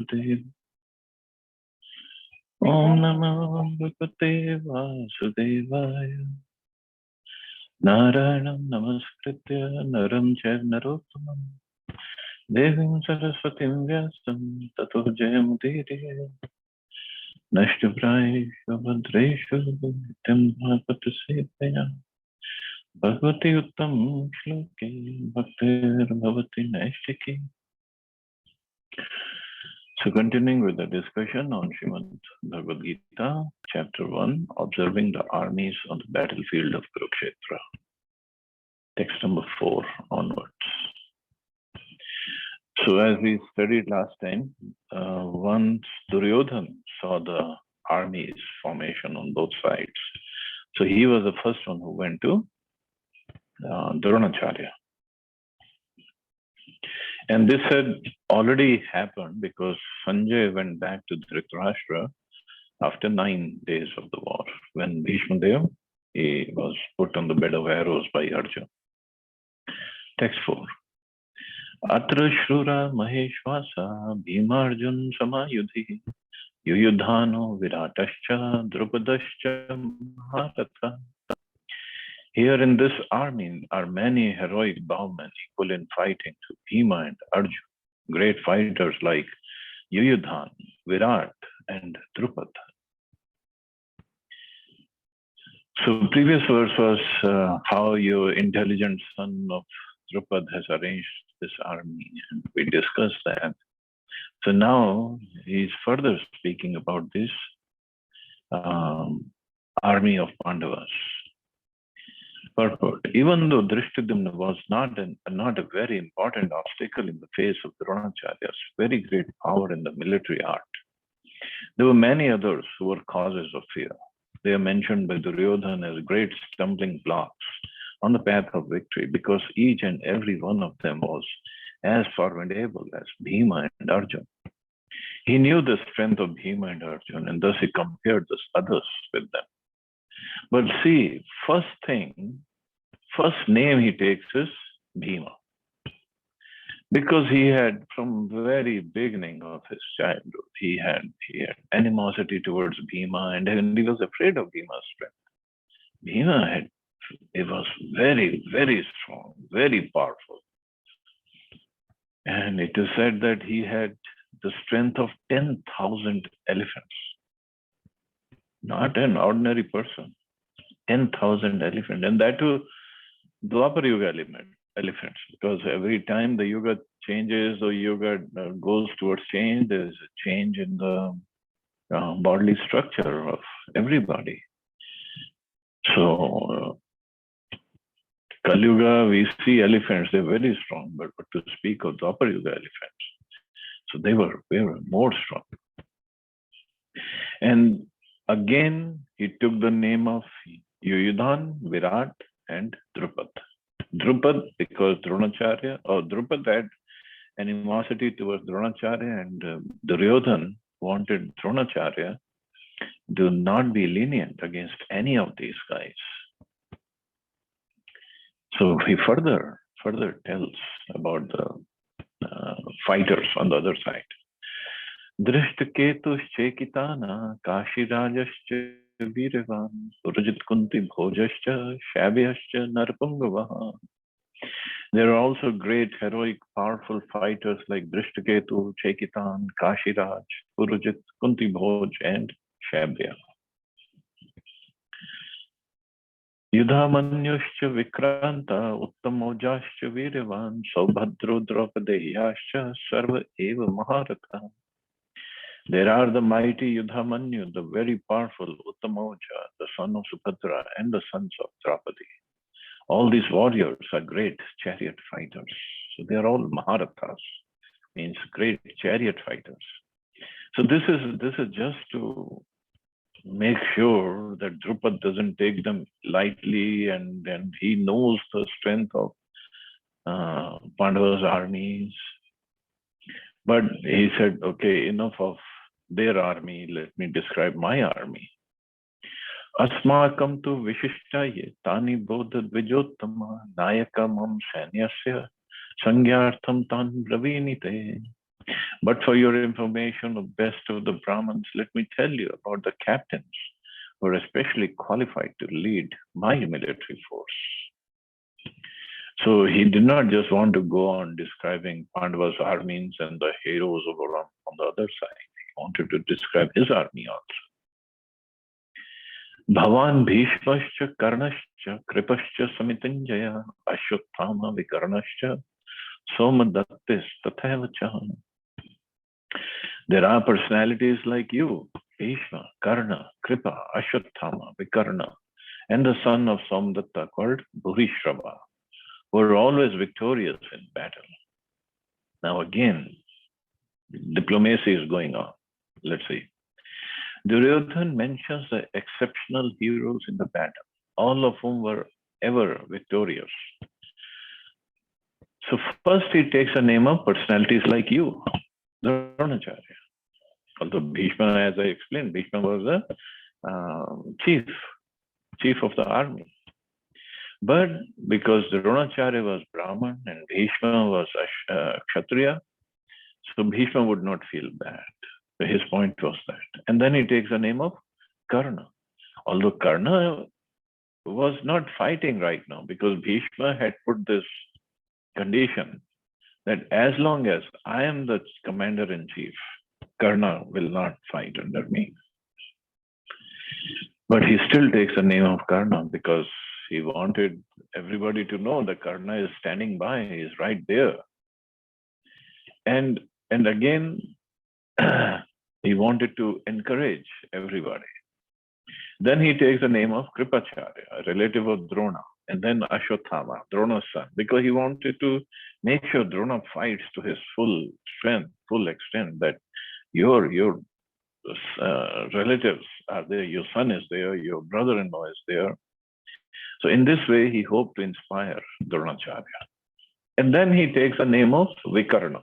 Dev. Om Namo Bhagavate Vasudevaya. Narayanam Namaskritya Naram Chaiv Narottamam Devim Saraswatim Vyasam Tato Jayamudire Nashtapraishu Bhadreshu Nityam Bhagavata Sevaya Bhagavati Uttam Shloke Bhaktir Bhavati Naistiki. So continuing with the discussion on Srimad Bhagavad Gita, chapter 1, observing the armies on the battlefield of Kurukshetra. Text number 4 onwards. So as we studied last time, once Duryodhan saw the armies formation on both sides, so he was the first one who went to Dronacharya. And this had already happened because Sanjay went back to Dhritarashtra after 9 days of the war, when Bhishma Dev, he was put on the bed of arrows by Arjuna. Text 4. Atra Shrura Maheshvasa Bhimarjun Samayudhi Yuyudhano Viratascha Drupadascha Maharatha. Here in this army are many heroic bowmen equal in fighting to Bhima and Arjuna, great fighters like Yuyudhan, Virat, and Drupad. So previous verse was how your intelligent son of Drupad has arranged this army, and we discussed that. So now he's further speaking about this army of Pandavas. Purport. Even though Drishtadyumna was not a very important obstacle in the face of Dronacharya's very great power in the military art, there were many others who were causes of fear. They are mentioned by Duryodhana as great stumbling blocks on the path of victory, because each and every one of them was as formidable as Bhima and Arjuna. He knew the strength of Bhima and Arjuna, and thus he compared the others with them. But see, first name he takes is Bhima. Because he had, from the very beginning of his childhood, he had animosity towards Bhima, and he was afraid of Bhima's strength. Bhima was very, very strong, very powerful. And it is said that he had the strength of 10,000 elephants. Not an ordinary person. 10,000 elephants. And that too, Dwapar Yuga elephants. Because every time the Yuga changes or Yuga goes towards change, there is a change in the bodily structure of everybody. So, Kali Yuga, we see elephants, they're very strong, but to speak of Dwapar Yuga elephants, so they were more strong. And again, he took the name of Yuyudhan, Virat, and Drupad. Drupad because Drupad had animosity towards Dronacharya, and Duryodhan wanted Dronacharya to not be lenient against any of these guys. So he further tells about the fighters on the other side. Drishtaketush Chekitana Kashirajascha Viravan Surajit Kunti Bhojascha Shabyascha Narpungavaha. There are also great, heroic, powerful fighters like Drishtaketu, Chekitan, Kashiraj, Surajit, Kunti Bhoj, and Shabya. Yudhamanyuscha Vikranta Uttamojascha Viravan Saubhadro Draupadeyascha Sarva Eva Maharatha. There are the mighty Yudhamanyu, the very powerful Uttamoja, the son of Subhadra, and the sons of Draupadi. All these warriors are great chariot fighters. So they are all Maharathas, means great chariot fighters. So this is just to make sure that Drupad doesn't take them lightly, and he knows the strength of Pandava's armies. But he said, okay, enough of their army, let me describe my army. Asmakam tu vishishtaye tani bodha dvijottama nayaka mam sainyasya sangyartham tan bravinite. But for your information, the best of the Brahmins, let me tell you about the captains who are especially qualified to lead my military force. So he did not just want to go on describing Pandava's armies and the heroes on the other side. He wanted to describe his army also. Bhavan Bhishmascha Karnascha Kripascha Samitanjaya Ashwatthama Vikarnascha Somadattis Tathavacha. There are personalities like you, Bhishma, Karna, Kripa, Ashwatthama, Vikarna, and the son of Somdatta called Bhurishrava, who are always victorious in battle. Now again, diplomacy is going on. Let's see. Duryodhan mentions the exceptional heroes in the battle, all of whom were ever victorious. So first he takes a name of personalities like you, Dronacharya. Although Bhishma, as I explained, Bhishma was the chief of the army. But because Dronacharya was Brahman and Bhishma was Kshatriya, so Bhishma would not feel bad. So his point was that. And then he takes the name of Karna. Although Karna was not fighting right now because Bhishma had put this condition that as long as I am the commander-in-chief, Karna will not fight under me. But he still takes the name of Karna because he wanted everybody to know that Karna is standing by, he is right there. And again, he wanted to encourage everybody. Then he takes the name of Kripacharya, a relative of Drona, and then Ashwatthama, Drona's son, because he wanted to make sure Drona fights to his full strength, full extent, that your relatives are there, your son is there, your brother-in-law is there. So in this way, he hoped to inspire Dronacharya. And then he takes the name of Vikarna.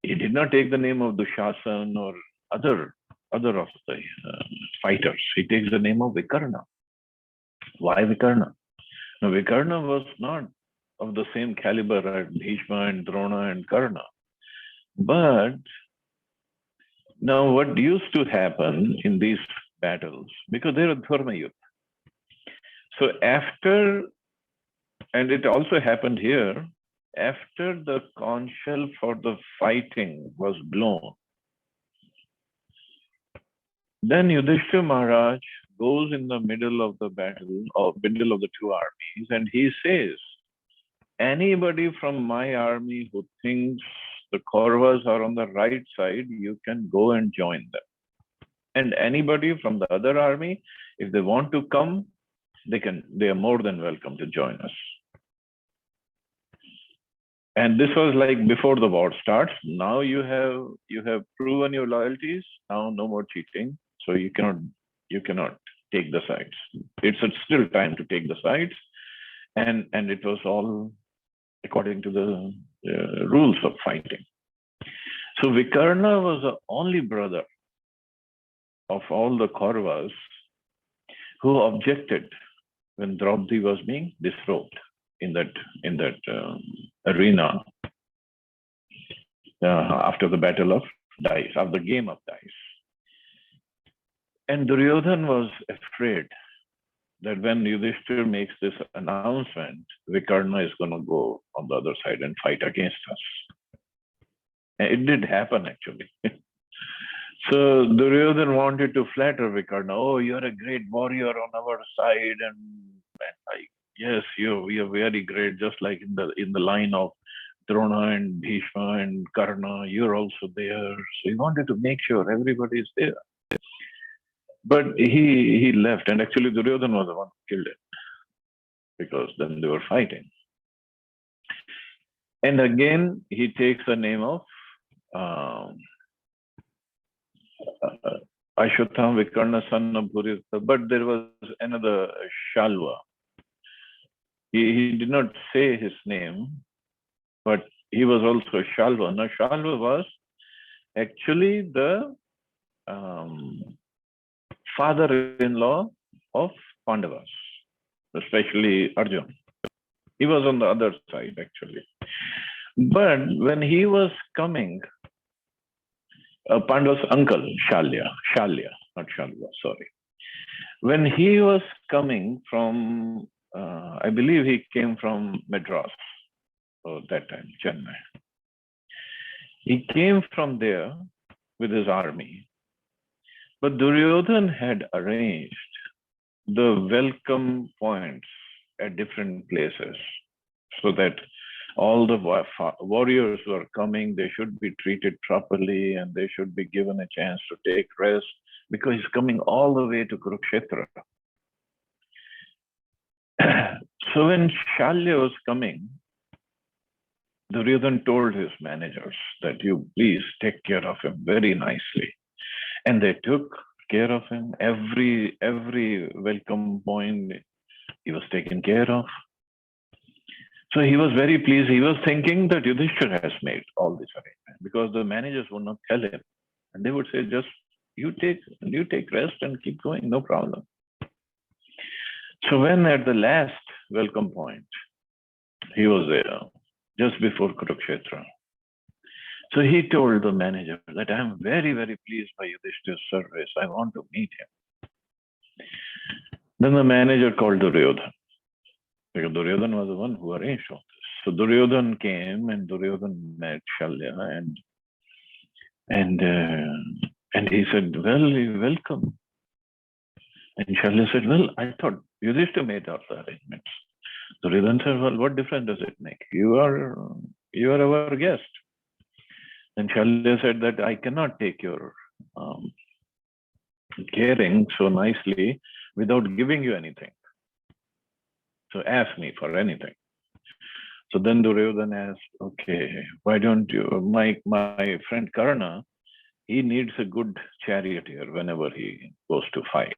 He did not take the name of Dushasan or other of the fighters. He takes the name of Vikarna. Why Vikarna? Now, Vikarna was not of the same caliber as Bhishma and Drona and Karna. But now what used to happen in these battles, because they were Dharma Yuddha. So after, and it also happened here, after the conch shell for the fighting was blown, then Yudhishthira Maharaj goes in the middle of the battle, or middle of the two armies, and he says, anybody from my army who thinks the Kauravas are on the right side, you can go and join them. And anybody from the other army, if they want to come, they are more than welcome to join us. And this was like before the war starts. Now you have proven your loyalties. Now no more cheating. So you cannot take the sides. It's still time to take the sides. And it was all according to the rules of fighting. So Vikarna was the only brother of all the Kauravas who objected when Draupadi was being disrobed in that arena after the battle of dice, after the game of dice. And Duryodhan was afraid that when Yudhishthira makes this announcement, Vikarna is going to go on the other side and fight against us. And it did happen actually. So Duryodhan wanted to flatter Vikarna. Oh, you're a great warrior on our side, and yes, we are very great, just like in the line of Drona and Bhishma and Karna, you're also there. So he wanted to make sure everybody is there. But he left, and actually Duryodhan was the one who killed him, because then they were fighting. And again, he takes the name of Ashwatthama Vikarna, son of Bhurishrava, but there was another Shalva. He did not say his name, but he was also Shalva. Now, Shalva was actually the father-in-law of Pandavas, especially Arjuna. He was on the other side, actually. But when he was coming, Pandava's uncle, Shalya, not Shalva, sorry. When he was coming from, I believe he came from Madras, that time, Chennai. He came from there with his army. But Duryodhan had arranged the welcome points at different places so that all the warriors who are coming, they should be treated properly and they should be given a chance to take rest because he's coming all the way to Kurukshetra. So when Shalya was coming, Duryodhan told his managers that you please take care of him very nicely. And they took care of him. Every welcome point he was taken care of. So he was very pleased. He was thinking that Yudhishthira has made all this arrangement because the managers would not tell him. And they would say, just you take rest and keep going, no problem. So when at the last welcome point, he was there just before Kurukshetra. So he told the manager that I am very, very pleased by Yudhishthira's service. I want to meet him. Then the manager called Duryodhan, because Duryodhan was the one who arranged all this. So Duryodhan came and Duryodhan met Shalya and he said, well, welcome. And Shalya said, well, I thought Yudhishthira made all the arrangements. Duryodhan said, well, what difference does it make? You are our guest. And Shalya said that I cannot take your caring so nicely without giving you anything. So ask me for anything. So then Duryodhan asked, okay, why don't you, my friend Karna, he needs a good charioteer whenever he goes to fight.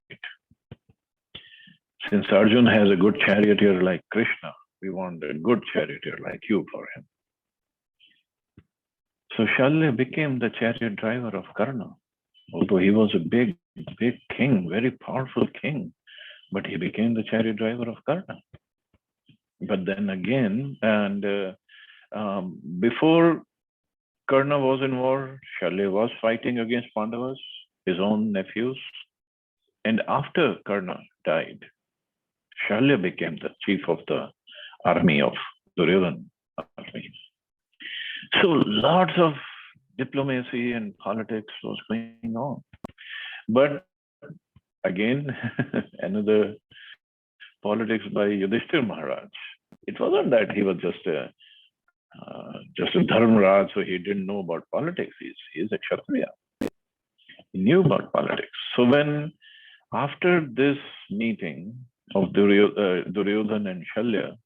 Since Arjun has a good charioteer like Krishna, we want a good charioteer like you for him. So Shalya became the chariot driver of Karna. Although he was a big king, very powerful king, but he became the chariot driver of Karna. But then again, and before Karna was in war, Shalya was fighting against Pandavas, his own nephews. And after Karna died, Shalya became the chief of the army of Duryodhan army. So lots of diplomacy and politics was going on. But again, another politics by Yudhishthira Maharaj. It wasn't that he was just a Dharmaraj, so he didn't know about politics. He's a Kshatriya. He knew about politics. So when, after this meeting of Duryodhan and Shalya,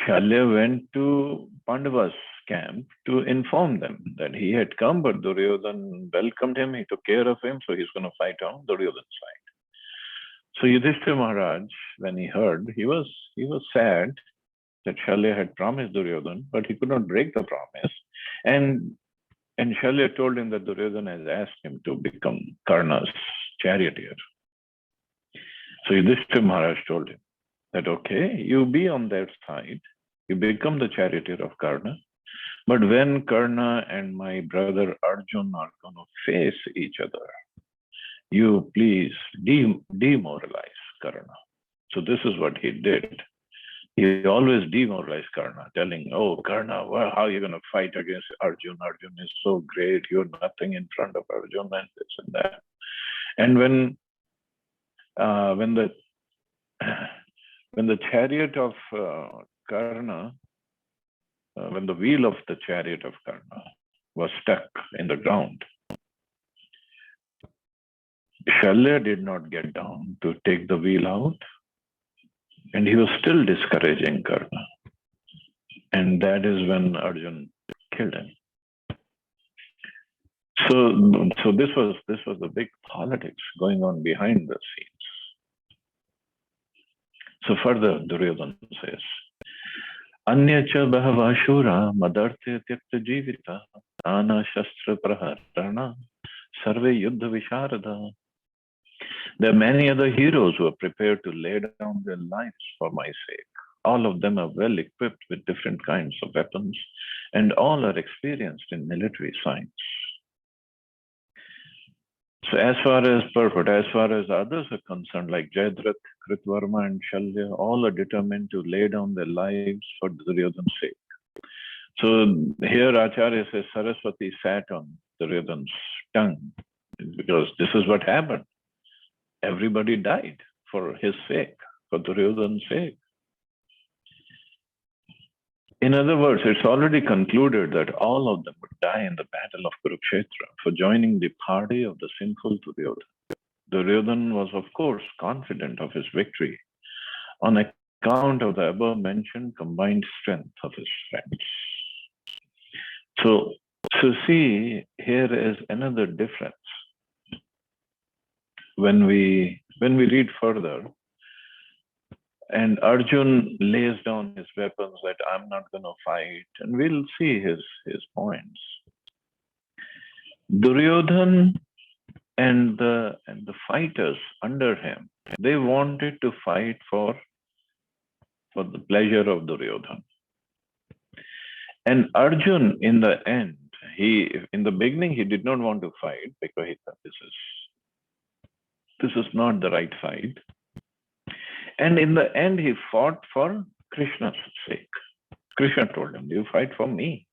Shalya went to Pandava's camp to inform them that he had come, but Duryodhan welcomed him, he took care of him, so he's going to fight on Duryodhan's side. So Yudhishthira Maharaj, when he heard, he was sad that Shalya had promised Duryodhan, but he could not break the promise. And Shalya told him that Duryodhan has asked him to become Karna's charioteer. So Yudhishthira Maharaj told him that, okay, you be on that side, you become the charioteer of Karna, but when Karna and my brother Arjun are going to face each other, you please demoralize Karna. So this is what he did. He always demoralized Karna, telling, oh, Karna, well, how are you going to fight against Arjun? Arjun is so great. You're nothing in front of Arjun and this and that. And when the chariot of Karna, when the wheel of the chariot of Karna was stuck in the ground, Shalya did not get down to take the wheel out, and he was still discouraging Karna. And that is when Arjun killed him. So this was the big politics going on behind the scenes. So further, Duryodhan says, Anya cha bahava shura madarte tyakta jivita ana shastra praharana sarve yuddha visharada. There are many other heroes who are prepared to lay down their lives for my sake. All of them are well equipped with different kinds of weapons, and all are experienced in military science. So as far as purport, as far as others are concerned, like Jayadratha, Kritvarma, and Shalya, all are determined to lay down their lives for Duryodhana's sake. So here Acharya says Saraswati sat on Duryodhana's tongue because this is what happened. Everybody died for his sake, for Duryodhana's sake. In other words, it's already concluded that all of them would die in the battle of Kurukshetra for joining the party of the sinful Duryodhana. Duryodhana was, of course, confident of his victory on account of the above-mentioned combined strength of his friends. So see, here is another difference. When we read further, and Arjun lays down his weapons that I'm not going to fight, and we'll see his points. Duryodhana and the fighters under him, they wanted to fight for the pleasure of Duryodhana. And Arjun, in the end, in the beginning, he did not want to fight because he thought this is not the right fight. And in the end, he fought for Krishna's sake. Krishna told him, you fight for me.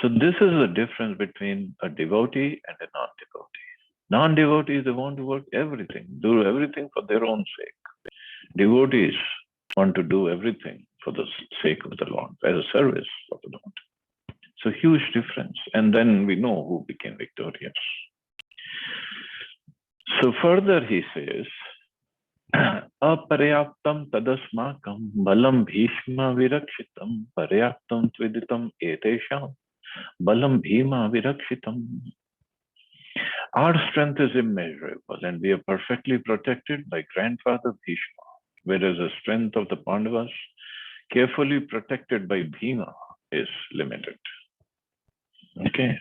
So this is the difference between a devotee and a non-devotee. Non-devotees, they want to work everything, do everything for their own sake. Devotees want to do everything for the sake of the Lord, as a service for the Lord. So huge difference. And then we know who became victorious. So further he says, Aparyaptam tadasmakam balam bhishma virakshitam paryaptam tviditam etesham balam bhima virakshitam. Our strength is immeasurable and we are perfectly protected by grandfather Bhishma, whereas the strength of the Pandavas, carefully protected by Bhima, is limited. Okay.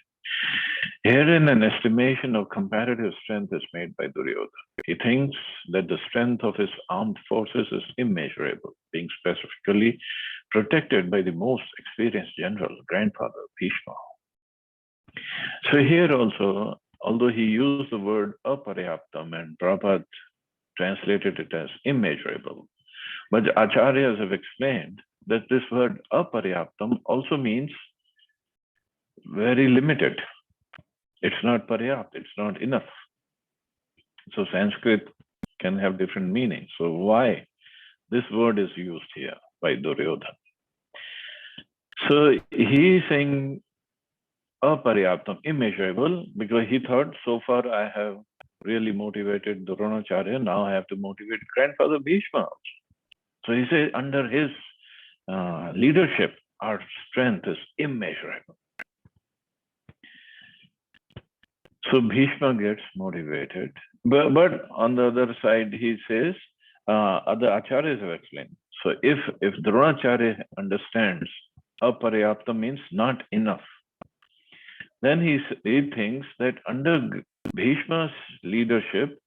Herein an estimation of comparative strength is made by Duryodhana. He thinks that the strength of his armed forces is immeasurable, being specifically protected by the most experienced general, grandfather Bhishma. So here also, although he used the word aparyaptam and Prabhupada translated it as immeasurable, but acharyas have explained that this word aparyaptam also means very limited. It's not paryapt, it's not enough. So Sanskrit can have different meanings. So why this word is used here by Duryodhana? So he is saying aparyaptam, immeasurable, because he thought, so far I have really motivated Dronacharya, now I have to motivate grandfather Bhishma. So he says under his leadership, our strength is immeasurable. So Bhishma gets motivated. But on the other side, he says, other acharyas have explained. So if Dronacharya understands aparyapta means not enough, then he thinks that under Bhishma's leadership,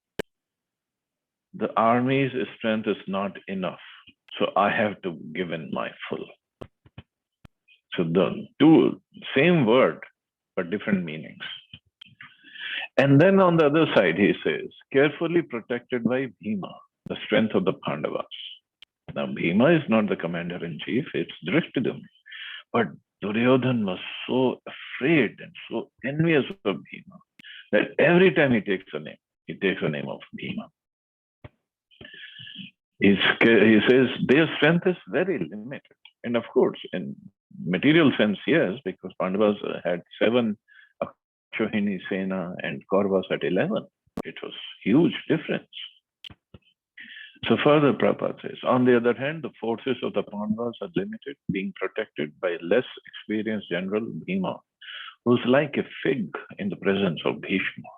the army's strength is not enough. So I have to give in my full. So the two, same word, but different meanings. And then on the other side, he says, carefully protected by Bhima, the strength of the Pandavas. Now, Bhima is not the commander-in-chief, it's Drishtadumna. But Duryodhana was so afraid and so envious of Bhima that every time he takes a name of Bhima. He says their strength is very limited. And of course, in material sense, yes, because Pandavas had 7 Akshohini Sena and Kauravas at 11. It was huge difference. So further Prabhupada says, on the other hand, the forces of the Pandavas are limited, being protected by less experienced General Bhima, who's like a fig in the presence of Bhishma.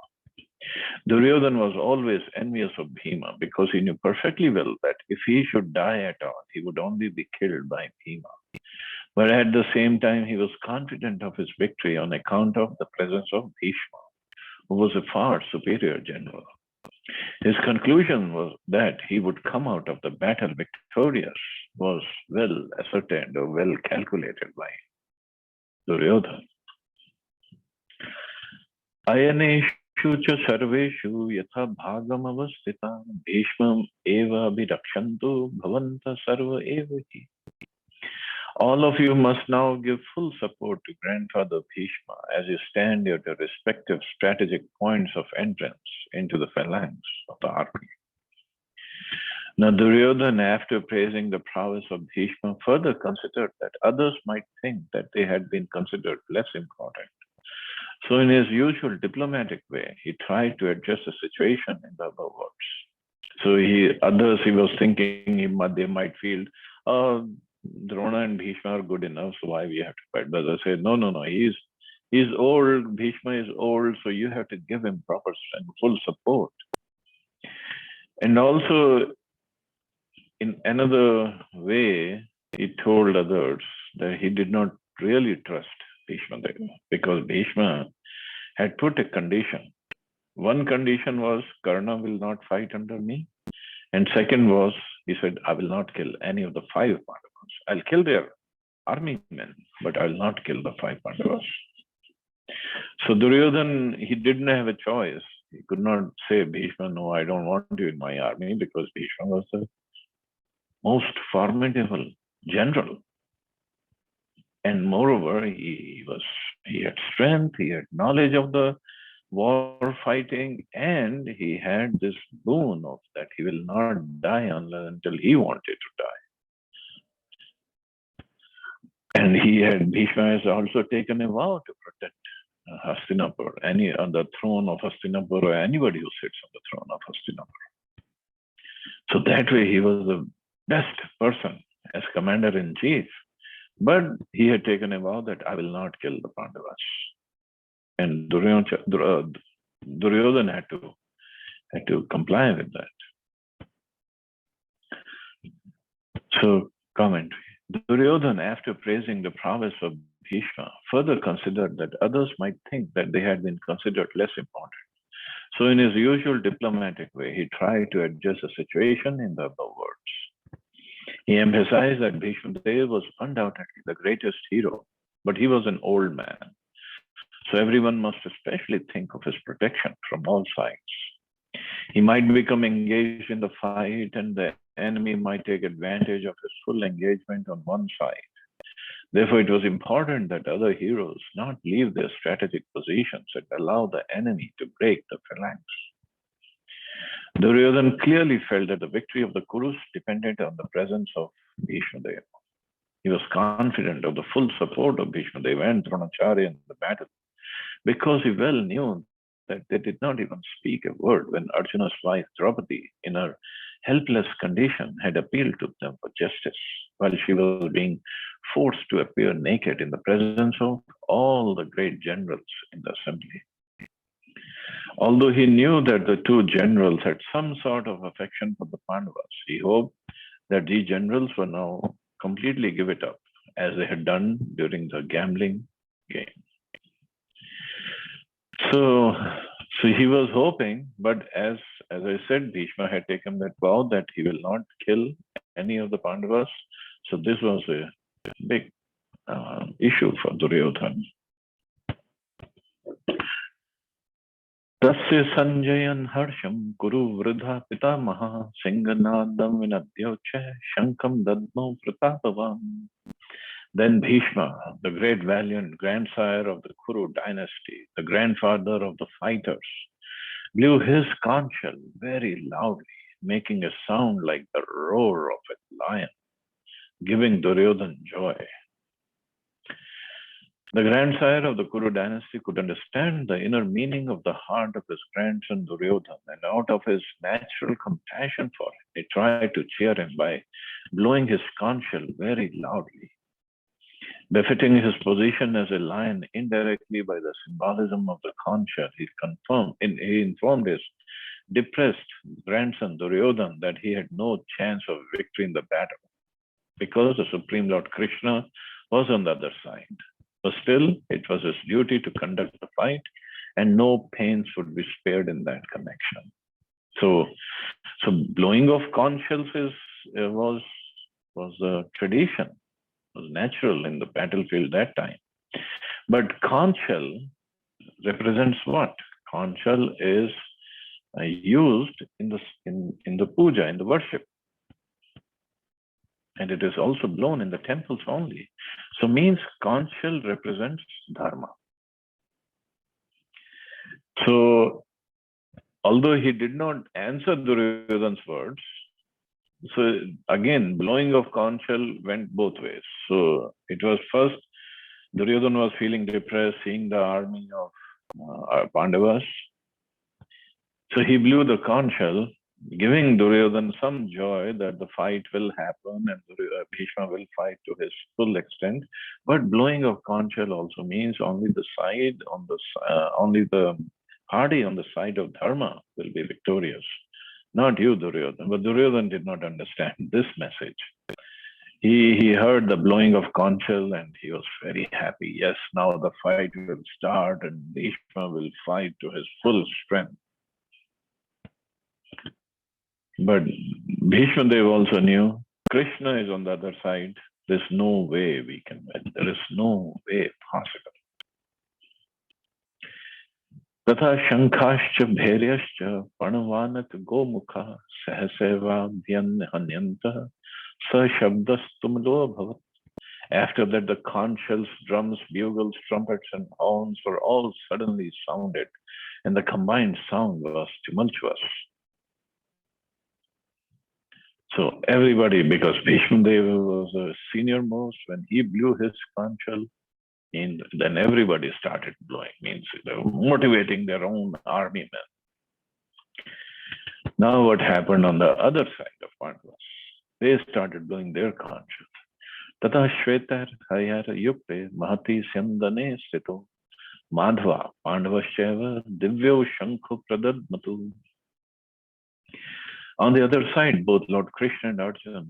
Duryodhana was always envious of Bhima because he knew perfectly well that if he should die at all, he would only be killed by Bhima. But at the same time, he was confident of his victory on account of the presence of Bhishma, who was a far superior general. His conclusion was that he would come out of the battle victorious was well ascertained or well calculated by Duryodhana. Ayaneshu cha sarveshu yatha bhagam avastita bhishmam eva abhirakshantu bhavanta sarva eva hi. All of you must now give full support to Grandfather Bhishma as you stand at your respective strategic points of entrance into the phalanx of the army. Now Duryodhana, after praising the prowess of Bhishma, further considered that others might think that they had been considered less important. So in his usual diplomatic way, he tried to adjust the situation in the above words. So he was thinking they might feel, Drona and Bhishma are good enough, so why we have to fight? But I said, no, he's old, Bhishma is old, so you have to give him proper and full support. And also, in another way, he told others that he did not really trust Bhishma because Bhishma had put a condition. One condition was Karna will not fight under me. And second was, he said, I will not kill any of the 5 Pandavas. I'll kill their army men, but I will not kill the 5 Pandavas. So Duryodhana, he didn't have a choice. He could not say, Bhishma, no, I don't want you in my army, because Bhishma was the most formidable general. And moreover, he had strength, he had knowledge of the war fighting, and he had this boon of that he will not die until he wanted to die. And Bhishma has also taken a vow to protect Hastinapur, on the throne of Hastinapur, or anybody who sits on the throne of Hastinapur. So that way he was the best person as commander-in-chief. But he had taken a vow that I will not kill the Pandavas. And Duryodhana had to comply with that. So, commentary. Duryodhana, after praising the prowess of Bhishma, further considered that others might think that they had been considered less important. So in his usual diplomatic way, he tried to adjust the situation in the above words. He emphasized that Bhishma was undoubtedly the greatest hero, but he was an old man. So everyone must especially think of his protection from all sides. He might become engaged in the fight, and the enemy might take advantage of his full engagement on one side. Therefore, it was important that other heroes not leave their strategic positions and allow the enemy to break the phalanx. Duryodhana clearly felt that the victory of the Kurus depended on the presence of Bhishma Deva. He was confident of the full support of Bhishma Deva and Dronacharya in the battle, because he well knew that they did not even speak a word when Arjuna's wife Draupadi, in her helpless condition, had appealed to them for justice, while she was being forced to appear naked in the presence of all the great generals in the assembly. Although he knew that the 2 generals had some sort of affection for the Pandavas, he hoped that these generals would now completely give it up, as they had done during the gambling game. So he was hoping, but as I said, Bhishma had taken that vow that he will not kill any of the Pandavas. So this was a big issue for Duryodhana. Tasya Sanjayan Harsham Kuru Vridha Pitamaha Singanadam Vinadyocha Shankam Dadmo Pratapavam. Then Bhishma, the great valiant grandsire of the Kuru dynasty, the grandfather of the fighters, blew his conch shell very loudly, making a sound like the roar of a lion, giving Duryodhana joy. The grandsire of the Kuru dynasty could understand the inner meaning of the heart of his grandson Duryodhana, and out of his natural compassion for him, he tried to cheer him by blowing his conch shell very loudly. Befitting his position as a lion indirectly by the symbolism of the conch shell, he informed his depressed grandson Duryodhana that he had no chance of victory in the battle, because the Supreme Lord Krishna was on the other side. But still, it was his duty to conduct the fight, and no pains would be spared in that connection. So blowing of conch shells was was a tradition, was natural in the battlefield that time. But conch shell represents what? Conch shell is used in the puja, in the worship, and it is also blown in the temples only. So means conch shell represents dharma. So although he did not answer Duryodhana's words, so again, blowing of conch shell went both ways. So it was first, Duryodhana was feeling depressed, seeing the army of Pandavas. So he blew the conch shell, giving Duryodhana some joy that the fight will happen and Bhishma will fight to his full extent. But blowing of conch shell also means only the party on the side of dharma will be victorious. Not you, Duryodhana. But Duryodhana did not understand this message. He heard the blowing of conch shell and he was very happy. Yes, now the fight will start and Bhishma will fight to his full strength. But Bhishma Dev also knew Krishna is on the other side. There's no way we can win. There is no way possible. तथा शंखाश्च भैर्यश्च पणवानक गोमुखा सहसेवाभ्यन्यहन्यन्तः स शब्दस्तुमलो अभवत्. After that, the conch shells, drums, bugles, trumpets, and horns were all suddenly sounded, and the combined sound was tumultuous. So everybody, because Bhishma Deva was the senior most, when he blew his conch shell, and then everybody started blowing, means they were motivating their own army men. Now what happened on the other side of Pandavas? They started blowing their conch shells. Tata Shvetar Hayar Yukte Mahati Sandane Sito Madhva Pandavasyeva Divyo Shankhu Pradadmatu. On the other side, both Lord Krishna and Arjuna,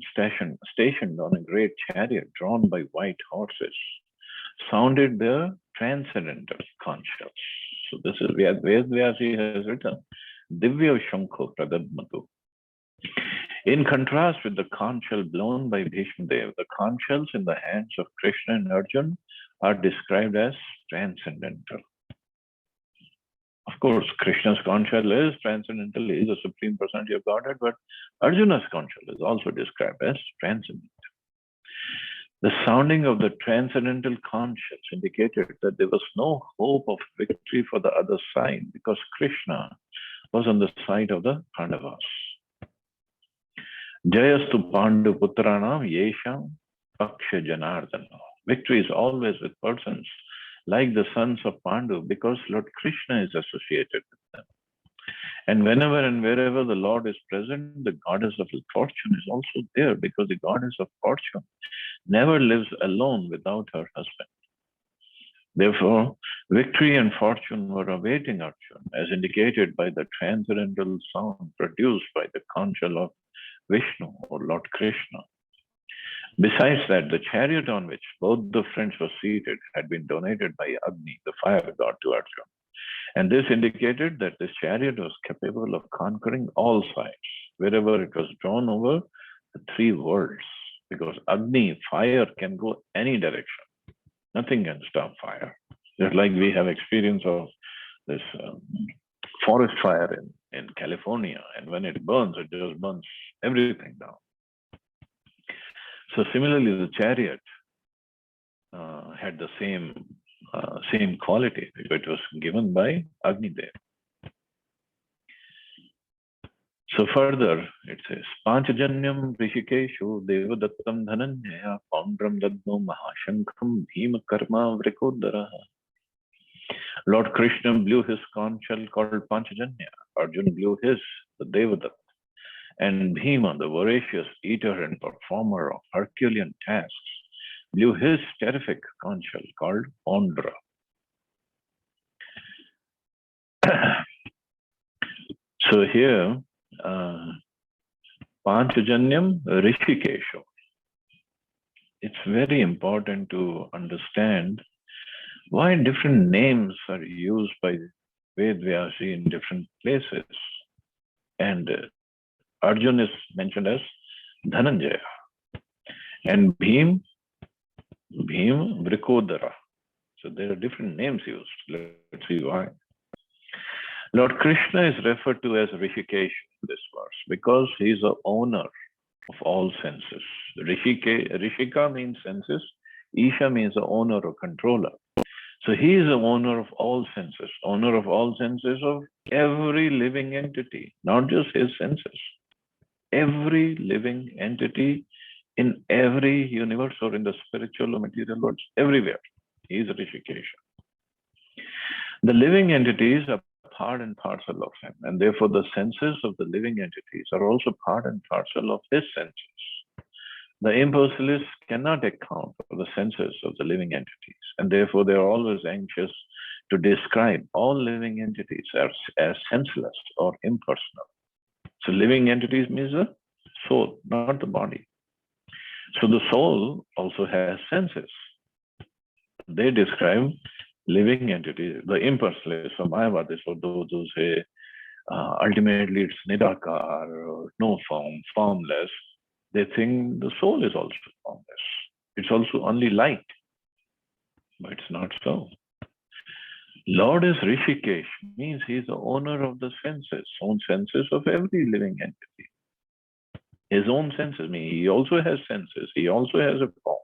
stationed on a great chariot drawn by white horses, sounded the transcendental conch shells. So this is where Vyasi has written, Divya Shankho Pradadmatu. In contrast with the conch shell blown by Bhishma Dev, the conch shells in the hands of Krishna and Arjuna are described as transcendental. Of course, Krishna's conch shell is transcendental, he is the Supreme Personality of Godhead, but Arjuna's conch shell is also described as transcendental. The sounding of the transcendental conch shells indicated that there was no hope of victory for the other side because Krishna was on the side of the Pandavas. Jayastu Pandu Putranam Yesham Paksha Janardana. Victory is always with persons like the sons of Pandu because Lord Krishna is associated with them. And whenever and wherever the Lord is present, the goddess of fortune is also there because the goddess of fortune never lives alone without her husband. Therefore, victory and fortune were awaiting Arjuna, as indicated by the transcendental sound produced by the conch shell of Vishnu or Lord Krishna. Besides that, the chariot on which both the friends were seated had been donated by Agni, the fire god, to Arjuna. And this indicated that this chariot was capable of conquering all sides, wherever it was drawn over the three worlds. Because Agni, fire, can go any direction. Nothing can stop fire. Just like we have experience of this forest fire in California, and when it burns, it just burns everything down. So similarly, the chariot had the same quality. It was given by Agni Dev. So further, it says, Panchajanyam Rishikeshu Devadattam Dhananjaya Paundram Dadno Mahashankham Bhima Karma Vrikodara. Lord Krishna blew his conch shell called Panchajanya. Arjuna blew his, the Devadatta. And Bhima, the voracious eater and performer of Herculean tasks, blew his terrific conch shell called Paundra. So here, Panchajanyam Rishikeshu. It's very important to understand why different names are used by Ved-Vyasi in different places. And Arjuna is mentioned as Dhananjaya. And Bhim, Vrikodara. So there are different names used. Let's see why. Lord Krishna is referred to as Rishikesh in this verse because he is the owner of all senses. Rishika means senses. Isha means the owner or controller. So he is the owner of all senses of every living entity, not just his senses. Every living entity in every universe or in the spiritual or material worlds, everywhere. He is Rishikesha. The living entities are part and parcel of him, and therefore the senses of the living entities are also part and parcel of his senses. The impersonalists cannot account for the senses of the living entities, and therefore they are always anxious to describe all living entities as senseless or impersonal. So living entities means the soul, not the body. So the soul also has senses. They describe living entities, the impersonalists or Mayavadis, or those who say ultimately it's Nidakar, or no form, formless. They think the soul is also formless. It's also only light. But it's not so. Lord is Rishikesh, means he is the owner of the senses, own senses of every living entity. His own senses, mean he also has senses, he also has a form.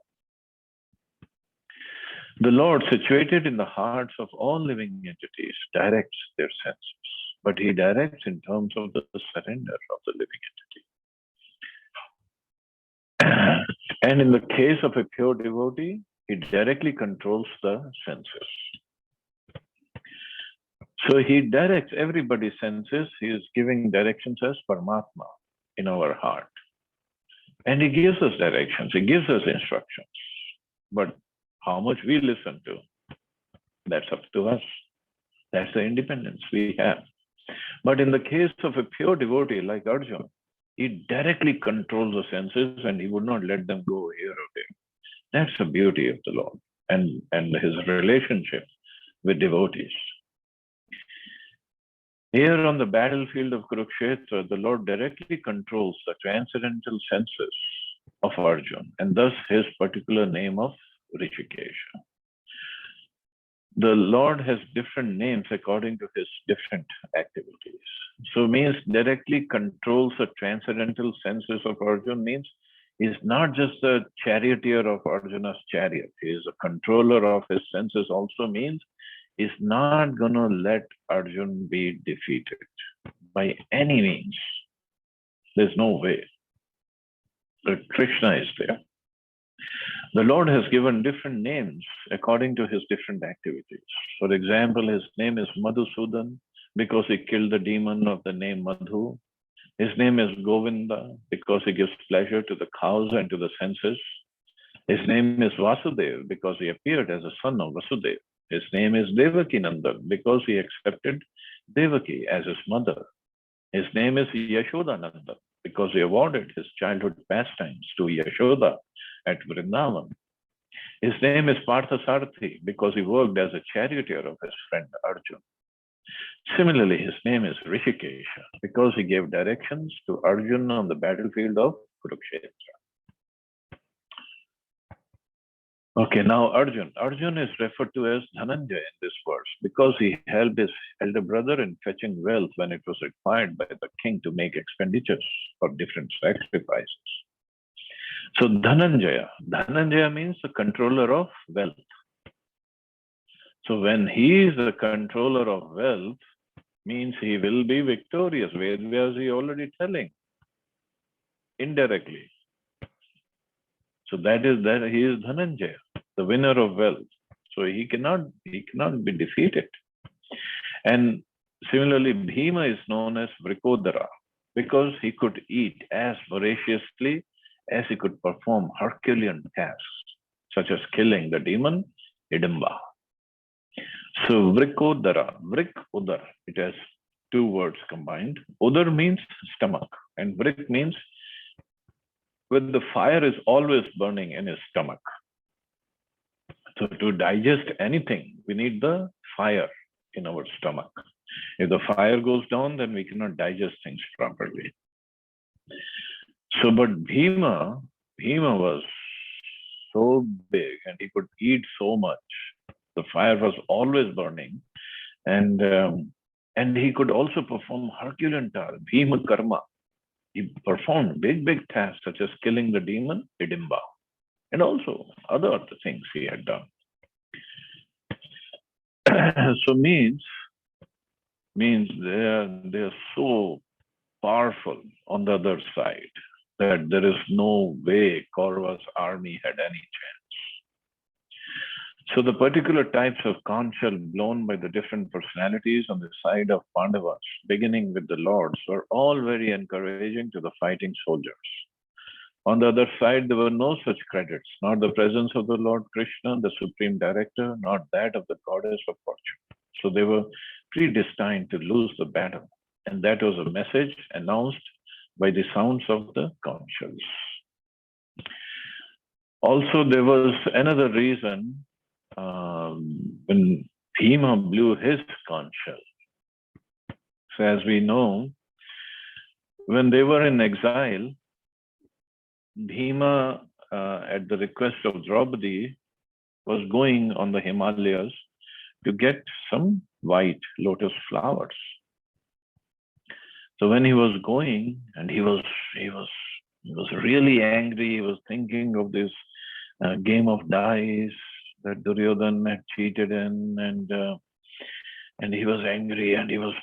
The Lord, situated in the hearts of all living entities, directs their senses, but he directs in terms of the surrender of the living entity. And in the case of a pure devotee, he directly controls the senses. So he directs everybody's senses. He is giving directions as Paramatma in our heart. And he gives us directions. He gives us instructions. But how much we listen to, that's up to us. That's the independence we have. But in the case of a pure devotee like Arjuna, he directly controls the senses and he would not let them go here or there. That's the beauty of the Lord and his relationship with devotees. Here on the battlefield of Kurukshetra, the Lord directly controls the transcendental senses of Arjuna, and thus his particular name of Rishikesha. The Lord has different names according to his different activities. So means directly controls the transcendental senses of Arjuna means he's not just the charioteer of Arjuna's chariot. He is a controller of his senses also means he's not going to let Arjuna be defeated by any means. There's no way. But Krishna is there. The Lord has given different names according to his different activities. For example, his name is Madhusudan because he killed the demon of the name Madhu. His name is Govinda because he gives pleasure to the cows and to the senses. His name is Vasudev because he appeared as a son of Vasudev. His name is Devaki Nandan because he accepted Devaki as his mother. His name is Yashodananda because he awarded his childhood pastimes to Yashoda at Vrindavan. His name is Parthasarathi because he worked as a charioteer of his friend Arjuna. Similarly, his name is Rishikesha because he gave directions to Arjuna on the battlefield of Kurukshetra. Okay, now Arjuna. Arjuna is referred to as Dhananjaya in this verse because he helped his elder brother in fetching wealth when it was required by the king to make expenditures for different sacrifices. So Dhananjaya means the controller of wealth. So when he is the controller of wealth, means he will be victorious. Where is he already telling? Indirectly. So that he is Dhananjaya, the winner of wealth. So he cannot be defeated. And similarly, Bhima is known as Vrikodara because he could eat as voraciously as he could perform Herculean tasks, such as killing the demon Hidimba. So Vrikodara, Vrik Udar, it has two words combined. Udar means stomach, and Vrik means when the fire is always burning in his stomach. So to digest anything, we need the fire in our stomach. If the fire goes down, then we cannot digest things properly. So, but Bhima was so big and he could eat so much. The fire was always burning, and he could also perform Herculean tasks, Bhima Karma. He performed big tasks such as killing the demon Hidimba, and also other things he had done. So means they're so powerful on the other side that there is no way Kaurava's army had any chance. So the particular types of conch shell blown by the different personalities on the side of Pandavas, beginning with the lords, were all very encouraging to the fighting soldiers. On the other side, there were no such credits, not the presence of the Lord Krishna, the supreme director, not that of the goddess of fortune. So they were predestined to lose the battle. And that was a message announced by the sounds of the conch shells. Also, there was another reason when Bhima blew his conch shell. So as we know, when they were in exile, Bhima, at the request of Draupadi, was going on the Himalayas to get some white lotus flowers. So when he was going, and he was really angry, he was thinking of this game of dice that Duryodhana had cheated in, and he was angry, and he was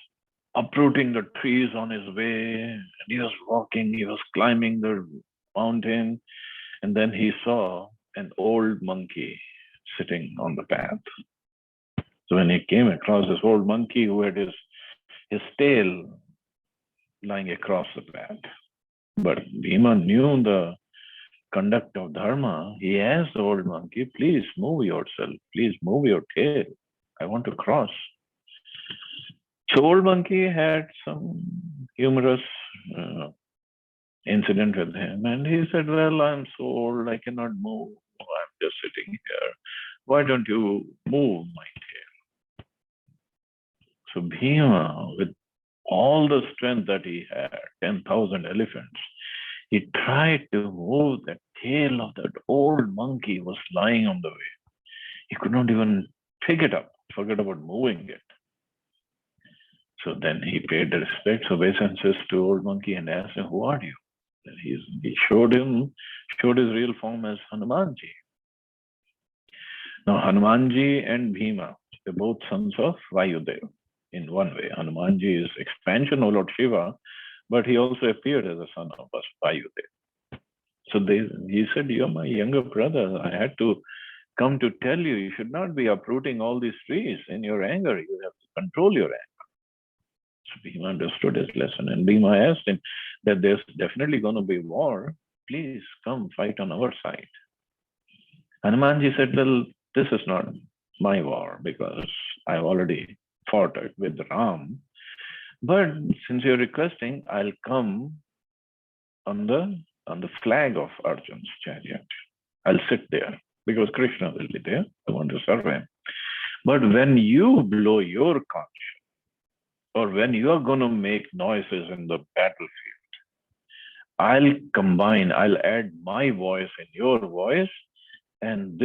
uprooting the trees on his way, and he was walking, he was climbing the mountain, and then he saw an old monkey sitting on the path. So when he came across this old monkey who had his tail lying across the path, but Bhima knew the conduct of dharma. He asked the old monkey, please move yourself, please move your tail, I want to cross. So old monkey had some humorous incident with him, and he said, well, I'm so old, I cannot move, I'm just sitting here, why don't you move my tail? So Bhima, with all the strength that he had, 10,000 elephants, he tried to move the tail of that old monkey was lying on the way. He could not even pick it up, forget about moving it. So then he paid the respects, obeisances to old monkey and asked him, who are you? And he showed his real form as Hanumanji. Now Hanumanji and Bhima, they're both sons of Vayudev in one way. Hanumanji is expansion of Lord Shiva, but he also appeared as a son of Vayudev. So he said, you're my younger brother. I had to come to tell you, you should not be uprooting all these trees in your anger. You have to control your anger. So Bhima understood his lesson, and Bhima asked him that there's definitely going to be war. Please come fight on our side. Hanumanji said, well, this is not my war because I've already fought it with Ram. But since you're requesting, I'll come on the flag of Arjun's chariot. I'll sit there because Krishna will be there. I want to serve him. But when you blow your conch, or when you are going to make noises in the battlefield, I'll add my voice in your voice, and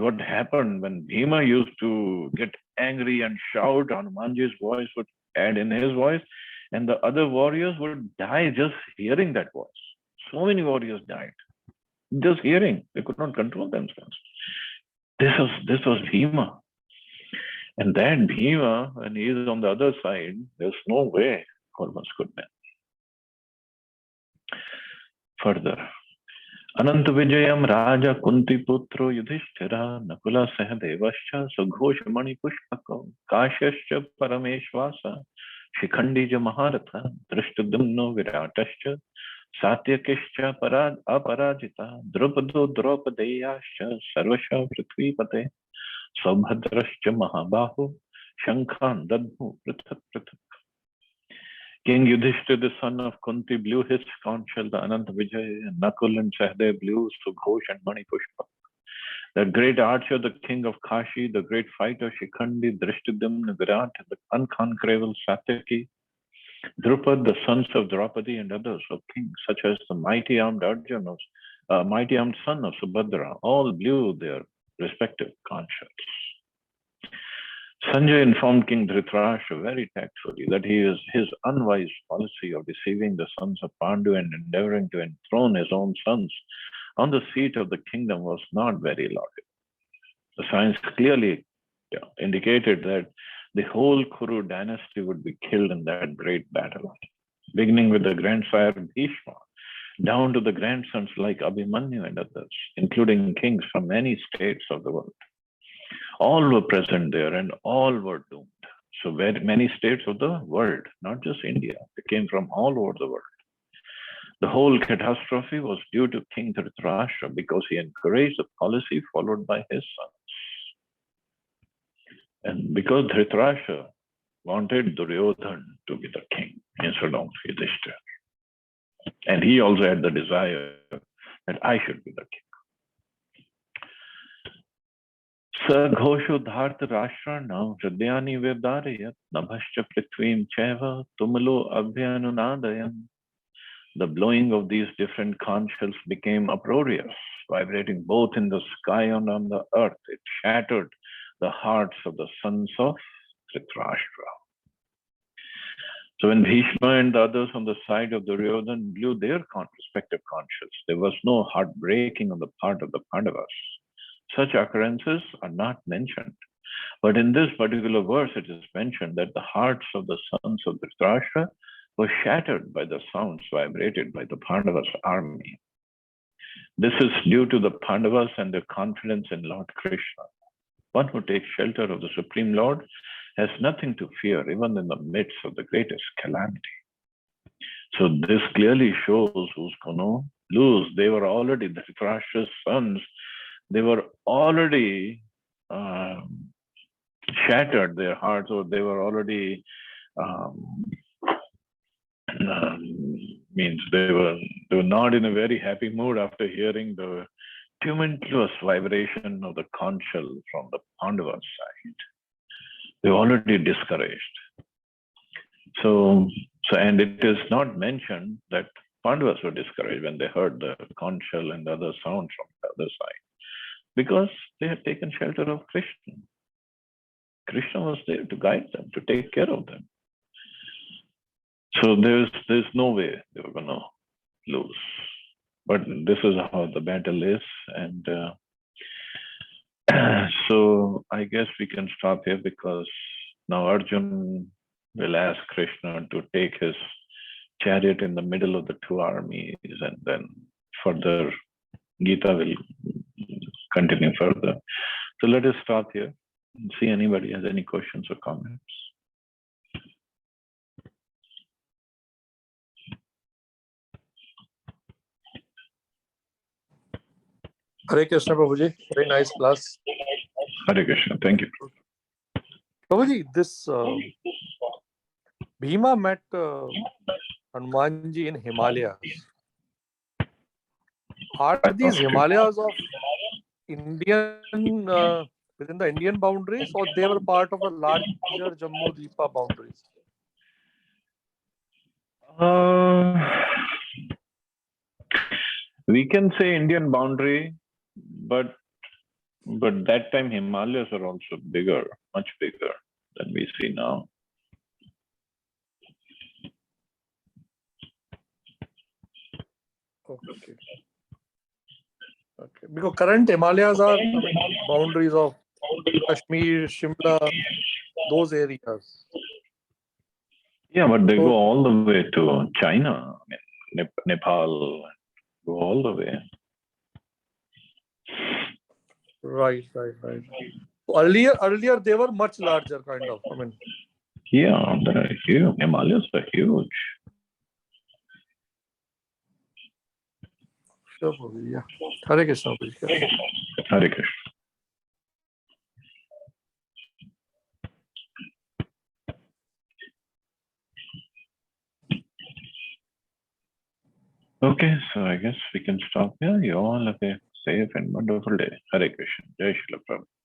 what happened when Bhima used to get angry and shout, Hanumanji's voice would add in his voice, and the other warriors would die just hearing that voice. So many warriors died, just hearing. They could not control themselves. This was Bhima. And that Bhima, when he is on the other side, there's no way Kauravas could win. Further, Ananta Vijayam Raja Kunti Putro Yudhishthira Nakula Sahadevascha Sughosha Mani Pushpako Kashyascha Parameshvasa Shikhandi Maharatha Drishtadumno Viratascha Satyakishcha Aparajita Drupado Draupadeyascha Sarvasha Prithvipate Saubhadrascha Mahabahu Shankhan Dadhu Prithak Prithak. King Yudhishthira, the son of Kunti, blew his conch shell, the Ananta Vijay, and Nakul and Sahadev blew Sughosh and Mani Pushpa. The great archer, the king of Kashi, the great fighter Shikhandi, Drishtadumna, Virat, the unconquerable Satyaki, Drupad, the sons of Draupadi, and others of kings, such as the mighty armed Arjunas, mighty armed son of Subhadra, all blew their respective conch shells. Sanjay informed King Dhritarashtra very tactfully that his unwise policy of deceiving the sons of Pandu and endeavoring to enthrone his own sons on the seat of the kingdom was not very laudable. The signs clearly indicated that the whole Kuru dynasty would be killed in that great battle, beginning with the grandsire Bhishma, down to the grandsons like Abhimanyu and others, including kings from many states of the world. All were present there and all were doomed. So very many states of the world, not just India, they came from all over the world. The whole catastrophe was due to King Dhritarashtra because he encouraged the policy followed by his sons. And because Dhritarashtra wanted Duryodhan to be the king instead of Yudhishthira. And he also had the desire that I should be the king. Sa ghosho dharta rashtrana hridyani vedarayat nabhascha prithvim cheva tumalo abhyanunadayam. The blowing of these different conch shells became uproarious, vibrating both in the sky and on the earth. It shattered the hearts of the sons of Dhritarashtra. So when Bhishma and the others on the side of Duryodhan blew their respective conch shells, there was no heartbreaking on the part of the Pandavas. Such occurrences are not mentioned. But in this particular verse, it is mentioned that the hearts of the sons of Dhritarashtra were shattered by the sounds vibrated by the Pandavas' army. This is due to the Pandavas and their confidence in Lord Krishna. One who takes shelter of the Supreme Lord has nothing to fear, even in the midst of the greatest calamity. So this clearly shows who's going to lose. They were already Dhritarashtra's sons. They were already shattered their hearts, or they were already means they were not in a very happy mood after hearing the tumultuous vibration of the conch shell from the Pandava side. They were already discouraged. So and it is not mentioned that Pandavas were discouraged when they heard the conch shell and the other sounds from the other side, because they had taken shelter of Krishna. Krishna was there to guide them, to take care of them. So there's no way they were going to lose. But this is how the battle is. And so I guess we can stop here, because now Arjun will ask Krishna to take his chariot in the middle of the two armies, and then further Gita will continue further. So let us stop here and see anybody has any questions or comments. Hare Krishna, Prabhuji. Very nice class. Hare Krishna. Thank you. Prabhuji, this Bhima met Hanumanji in Himalayas. Are these Himalayas of Indian within the Indian boundaries, or they were part of a larger Jammu Dipa boundaries? We can say Indian boundary, but that time Himalayas are also bigger, much bigger than we see now. Okay. Because current Himalayas are boundaries of Kashmir, Shimla, those areas. Yeah, but they go all the way to China, Nepal, go all the way. Right. Earlier they were much larger, kind of. Yeah, they're huge. Himalayas are huge. Sure, yeah. Hare Krishna. Hare Krishna. Okay, so I guess we can stop here. You all have a safe and wonderful day. Hare Krishna. Jai Shri Prabhupada.